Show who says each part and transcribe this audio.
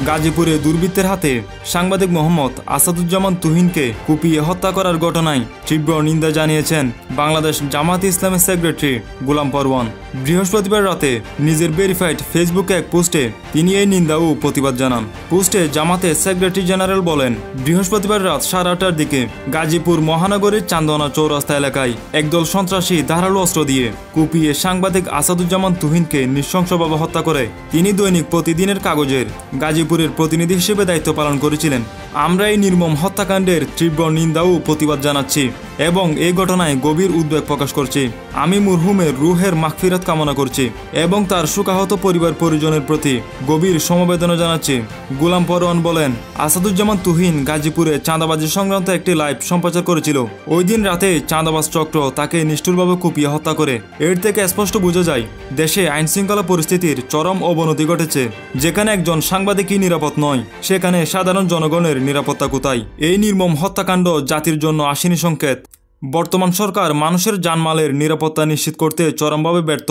Speaker 1: গাজীপুরে দুর্বৃত্তের হাতে সাংবাদিক মোহাম্মদ আসাদুজ্জামান তুহিনকে কুপিয়ে হত্যা করার ঘটনায় তীব্র নিন্দা জানিয়েছেন বাংলাদেশ জামাত ইসলামের সেক্রেটারি গোলাম পরওয়ান। বৃহস্পতিবার রাতে নিজের ভেরিফাইড ফেসবুকে এক পোস্টে তিনি এই নিন্দা ও প্রতিবাদ জানান। পোস্টে জামাতের সেক্রেটারি জেনারেল বলেন, বৃহস্পতিবার রাত 8:30টার দিকে গাজীপুর মহানগরীর চান্দনা চৌরাস্তা এলাকায় একদল সন্ত্রাসী ধারালো অস্ত্র দিয়ে কুপিয়ে সাংবাদিক আসাদুজ্জামান তুহিনকে নৃশংসভাবে হত্যা করে। তিনি দৈনিক প্রতিদিনের কাগজের গাজীপুরের প্রতিনিধি হিসেবে দায়িত্ব পালন করেছিলেন। আমরা এই নির্মম হত্যাকাণ্ডের তীব্র নিন্দা ও প্রতিবাদ জানাচ্ছি এবং এই ঘটনায় গভীর উদ্বেগ প্রকাশ করছি। আমি মরহুমের রুহের মাগফিরাত কামনা করছি এবং তার শোকাহত পরিবার পরিজনের প্রতি গভীর সমবেদনা জানাচ্ছি। গোলাম পরওয়ান বলেন, আসাদুজ্জামান তুহিন গাজীপুরে চাঁদাবাজি সংক্রান্ত একটি লাইভ সম্প্রচার করেছিল। ওই দিন রাতে চাঁদাবাজ চক্র তাকে নিষ্ঠুরভাবে কুপিয়ে হত্যা করে। এর থেকে স্পষ্ট বোঝা যায় দেশে আইনশৃঙ্খলা পরিস্থিতির চরম অবনতি ঘটেছে। যেখানে একজন সাংবাদিকই নিরাপদ নয়, সেখানে সাধারণ জনগণের নিরাপত্তা কোথায়? এই নির্মম হত্যাকাণ্ড জাতির জন্য আশীর্বাদ সংকেত। বর্তমান সরকার মানুষের জানমালের নিরাপত্তা নিশ্চিত করতে চরমভাবে ব্যর্থ।